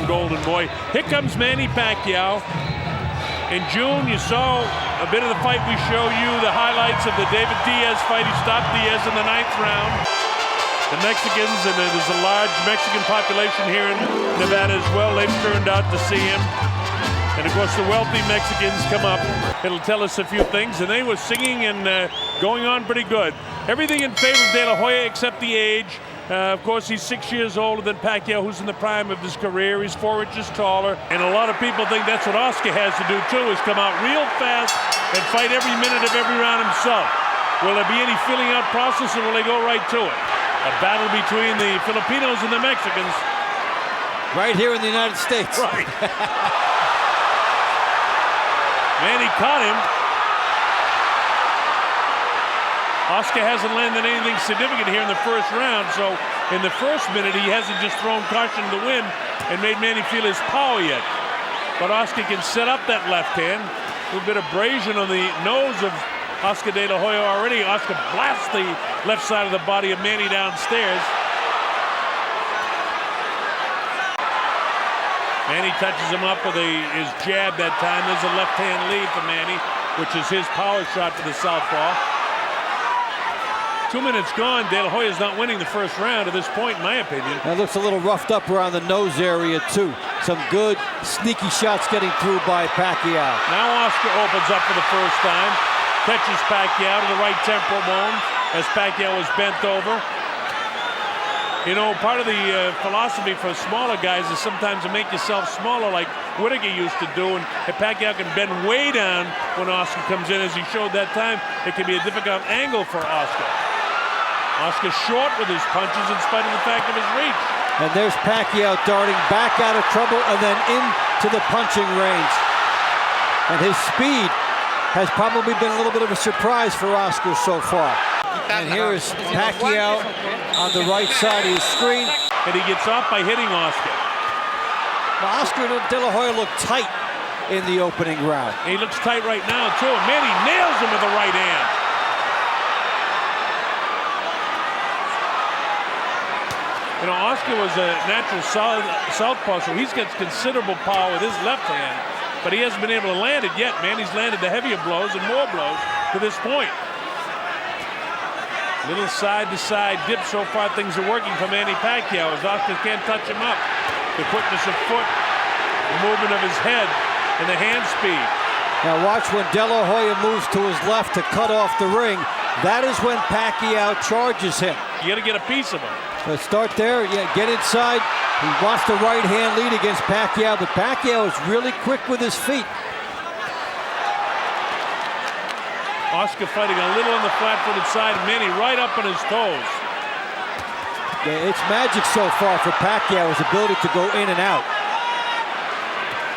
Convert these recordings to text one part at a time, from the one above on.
golden boy. Here comes Manny Pacquiao. In June, you saw a bit of the fight. We show you the highlights of the David Diaz fight. He stopped Diaz in the 9th round. The Mexicans, and there's a large Mexican population here in Nevada as well, they've turned out to see him. And of course, the wealthy Mexicans come up. It'll tell us a few things, and they were singing and going on pretty good. Everything in favor of De La Hoya except the age. Of course, he's 6 years older than Pacquiao, who's in the prime of his career. He's 4 inches taller. And a lot of people think that's what Oscar has to do, too, is come out real fast and fight every minute of every round himself. Will there be any filling out process, or will they go right to it? A battle between the Filipinos and the Mexicans. Right here in the United States. Right. Manny caught him. Oscar hasn't landed anything significant here in the first round, so in the first minute he hasn't just thrown caution to the wind and made Manny feel his power yet. But Oscar can set up that left hand. A little bit of abrasion on the nose of Oscar De La Hoya already. Oscar blasts the left side of the body of Manny downstairs. Manny touches him up with his jab that time. There's a left hand lead for Manny, which is his power shot for the southpaw. 2 minutes gone. De La Hoya's not winning the first round at this point, in my opinion. That looks a little roughed up around the nose area, too. Some good, sneaky shots getting through by Pacquiao. Now Oscar opens up for the first time. Catches Pacquiao to the right temporal bone as Pacquiao is bent over. You know, part of the philosophy for smaller guys is sometimes to make yourself smaller, like Whittaker used to do, and if Pacquiao can bend way down when Oscar comes in, as he showed that time, it can be a difficult angle for Oscar. Oscar short with his punches in spite of the fact of his reach. And there's Pacquiao darting back out of trouble and then into the punching range. And his speed has probably been a little bit of a surprise for Oscar so far. And here is Pacquiao on the right side of his screen. And he gets off by hitting Oscar. Well, Oscar De La Hoya looked tight in the opening round. He looks tight right now, too. And Manny nails him with the right hand. You know, Oscar was a natural southpaw, so he's got considerable power with his left hand, but he hasn't been able to land it yet. Manny's landed the heavier blows and more blows to this point. Little side-to-side dip. So far, things are working for Manny Pacquiao as Oscar can't touch him up. The quickness of foot, the movement of his head, and the hand speed. Now watch when De La Hoya moves to his left to cut off the ring. That is when Pacquiao charges him. You got to get a piece of him. Let's start there. Yeah, get inside. He wants the right hand lead against Pacquiao, but Pacquiao is really quick with his feet. Oscar fighting a little on the flat-footed side. Manny right up on his toes. Yeah, it's magic so far for Pacquiao, his ability to go in and out.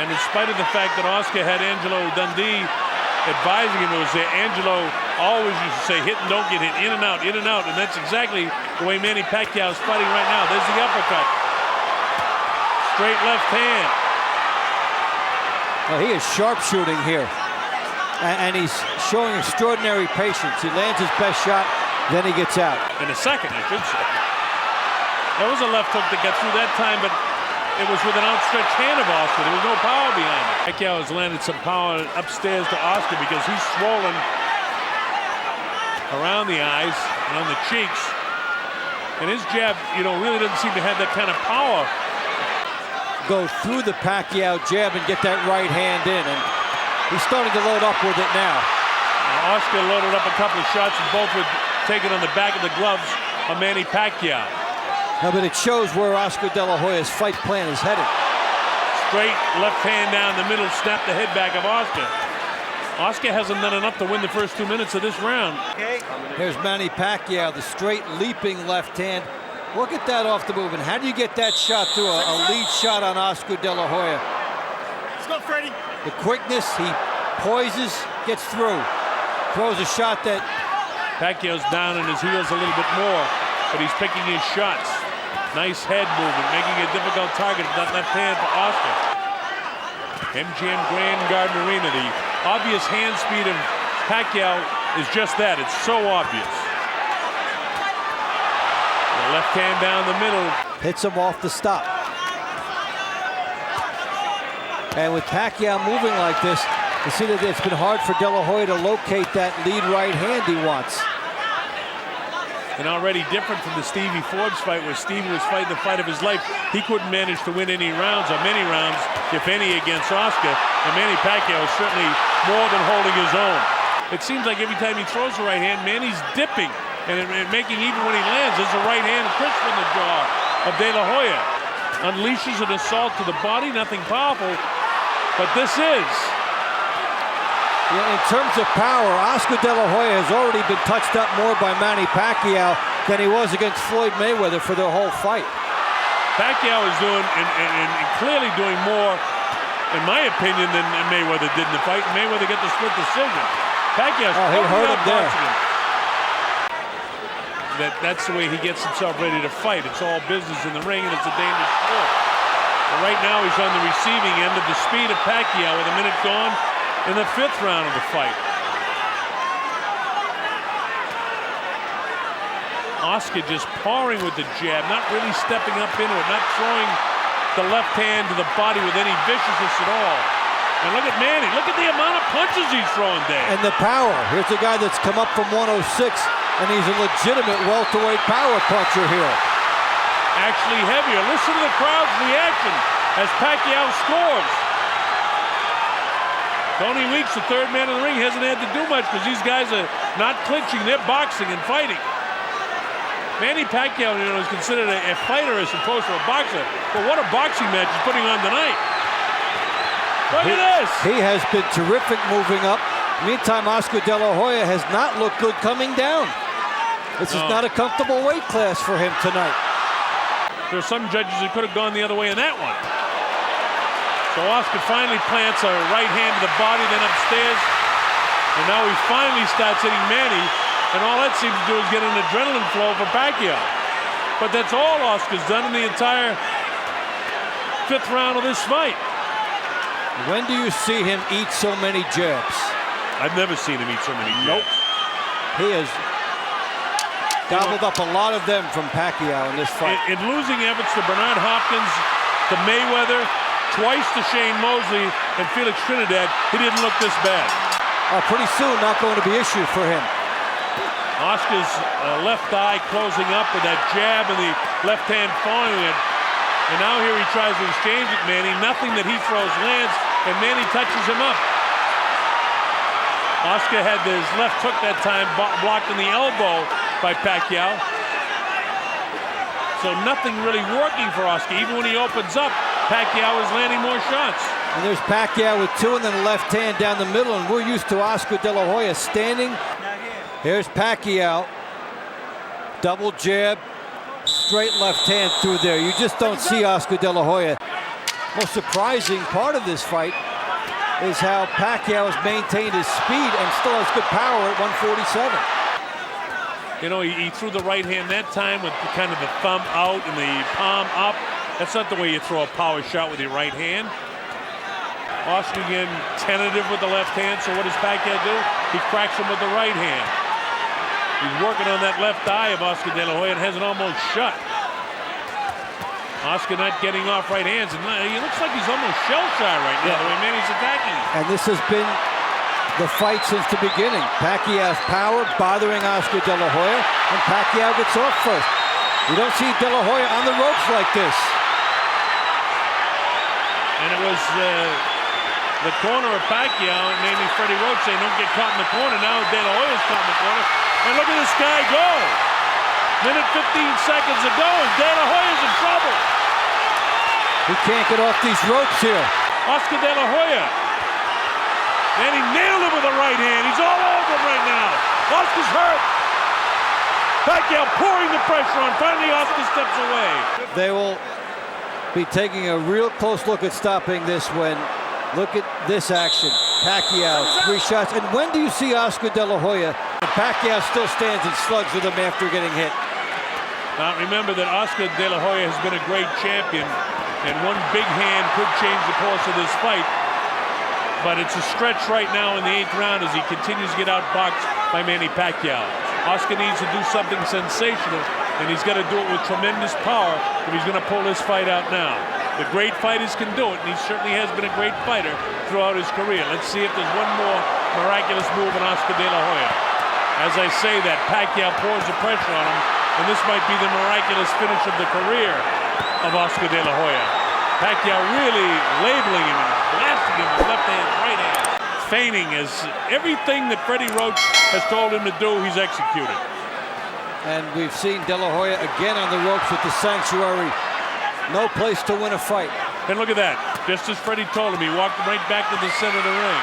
And in spite of the fact that Oscar had Angelo Dundee advising him, it was Angelo always used to say, hit and don't get hit, in and out, and that's exactly the way Manny Pacquiao is fighting right now. There's the uppercut. Straight left hand. Well, he is sharpshooting here, and he's showing extraordinary patience. He lands his best shot, then he gets out. In a second, I should say. There was a left hook that got through that time, but it was with an outstretched hand of Oscar. There was no power behind it. Pacquiao has landed some power upstairs to Oscar because he's swollen around the eyes and on the cheeks. And his jab, you know, really doesn't seem to have that kind of power. Go through the Pacquiao jab and get that right hand in. And he's starting to load up with it now. And Oscar loaded up a couple of shots and both were taken on the back of the gloves of Manny Pacquiao. No, but it shows where Oscar De La Hoya's fight plan is headed. Straight left hand down the middle, snap the head back of Oscar. Oscar hasn't done enough to win the first 2 minutes of this round. Here's Manny Pacquiao, the straight leaping left hand. Look at that off the move. And how do you get that shot through a lead shot on Oscar De La Hoya? Let's go, Freddie. The quickness, he poises, gets through. Throws a shot that... Pacquiao's down on his heels a little bit more, but he's picking his shots. Nice head movement, making a difficult target with that left hand for Oscar. MGM Grand Garden Arena, the obvious hand speed of Pacquiao is just that. It's so obvious. The left hand down the middle. Hits him off the stop. And with Pacquiao moving like this, you see that it's been hard for De La Hoya to locate that lead right hand he wants. And already different from the Stevie Forbes fight, where Stevie was fighting the fight of his life. He couldn't manage to win any rounds, or many rounds, if any, against Oscar. And Manny Pacquiao is certainly more than holding his own. It seems like every time he throws the right hand, Manny's dipping and making, even when he lands, there's a right hand crisp in the jaw of De La Hoya. Unleashes an assault to the body, nothing powerful, but this is. Yeah, in terms of power, Oscar De La Hoya has already been touched up more by Manny Pacquiao than he was against Floyd Mayweather for the whole fight. Pacquiao is doing, and clearly doing more, in my opinion, than Mayweather did in the fight. Mayweather got the split decision. Pacquiao's he hurt him there. That's the way he gets himself ready to fight. It's all business in the ring, and it's a dangerous sport. But right now, he's on the receiving end of the speed of Pacquiao with a minute gone in the 5th round of the fight. Oscar just pouring with the jab, not really stepping up into it, not throwing the left hand to the body with any viciousness at all. And look at Manny, look at the amount of punches he's throwing there. And the power. Here's a guy that's come up from 106, and he's a legitimate welterweight power puncher here. Actually heavier. Listen to the crowd's reaction as Pacquiao scores. Tony Weeks, the 3rd man in the ring, hasn't had to do much because these guys are not clinching, they're boxing and fighting. Manny Pacquiao, is considered a fighter as opposed to a boxer, but what a boxing match he's putting on tonight. Look at this! He has been terrific moving up. Meantime, Oscar De La Hoya has not looked good coming down. This is not a comfortable weight class for him tonight. There are some judges who could have gone the other way in that one. So Oscar finally plants a right hand to the body, then upstairs. And now he finally starts hitting Manny. And all that seems to do is get an adrenaline flow for Pacquiao. But that's all Oscar's done in the entire 5th round of this fight. When do you see him eat so many jabs? I've never seen him eat so many jabs. Nope. He has gobbled up a lot of them from Pacquiao in this fight. In losing efforts to Bernard Hopkins, to Mayweather, twice to Shane Mosley, and Felix Trinidad, he didn't look this bad. Pretty soon, not going to be issue for him. Oscar's left eye closing up with that jab and the left hand following it. And now here he tries to exchange with Manny. Nothing that he throws lands, and Manny touches him up. Oscar had his left hook that time blocked in the elbow by Pacquiao. So nothing really working for Oscar. Even when he opens up, Pacquiao is landing more shots. And there's Pacquiao with 2 and then a left hand down the middle, and we're used to Oscar De La Hoya standing. Here's Pacquiao. Double jab, straight left hand through there. You just don't see Oscar De La Hoya. Most surprising part of this fight is how Pacquiao has maintained his speed and still has good power at 147. He threw the right hand that time with kind of the thumb out and the palm up. That's not the way you throw a power shot with your right hand. Oscar again tentative with the left hand, so what does Pacquiao do? He cracks him with the right hand. He's working on that left eye of Oscar De La Hoya and has it almost shut. Oscar not getting off right hands, and he looks like he's almost shell-shy right now, the way Manny's attacking him. And this has been the fight since the beginning. Pacquiao's power bothering Oscar De La Hoya, and Pacquiao gets off first. You don't see De La Hoya on the ropes like this. And it was the corner of Pacquiao, namely Freddie Roach, saying don't get caught in the corner. Now De La Hoya's caught in the corner. And look at this guy go. Minute 15 seconds ago, and De La Hoya's in trouble. He can't get off these ropes here. Oscar De La Hoya. And he nailed him with the right hand. He's all over him right now. Oscar's hurt. Pacquiao pouring the pressure on. Finally, Oscar steps away. They will be taking a real close look at stopping this when, look at this action. Pacquiao, 3 shots. And when do you see Oscar De La Hoya? And Pacquiao still stands and slugs with him after getting hit. Now remember that Oscar De La Hoya has been a great champion, and one big hand could change the course of this fight. But it's a stretch right now in the 8th round as he continues to get outboxed by Manny Pacquiao. Oscar needs to do something sensational, and he's got to do it with tremendous power if he's going to pull this fight out now. The great fighters can do it, and he certainly has been a great fighter throughout his career. Let's see if there's one more miraculous move on Oscar De La Hoya. As I say that, Pacquiao pours the pressure on him, and this might be the miraculous finish of the career of Oscar De La Hoya. Pacquiao really labeling him and blasting him with left hand, right hand. Feigning as everything that Freddie Roach has told him to do, he's executed. And we've seen De La Hoya again on the ropes with the Sanctuary. No place to win a fight. And look at that. Just as Freddie told him, he walked right back to the center of the ring.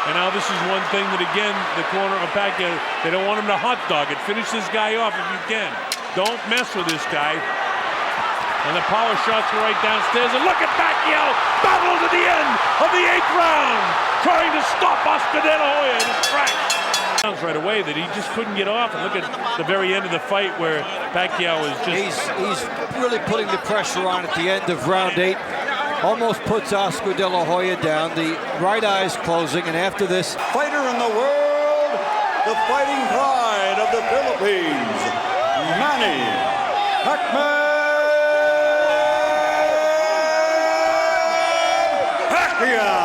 And now this is one thing that, again, the corner of Pacquiao, they don't want him to hot dog it. Finish this guy off if you can. Don't mess with this guy. And the power shots are right downstairs. And look at Pacquiao, battle to the end of the 8th round, trying to stop Oscar De La Hoya in his tracks. Right away that he just couldn't get off. And look at the very end of the fight where Pacquiao is just... He's really putting the pressure on at the end of round 8. Almost puts Oscar De La Hoya down. The right eye's closing, and after this... Fighter in the world, the fighting pride of the Philippines, Manny Pacman Pacquiao.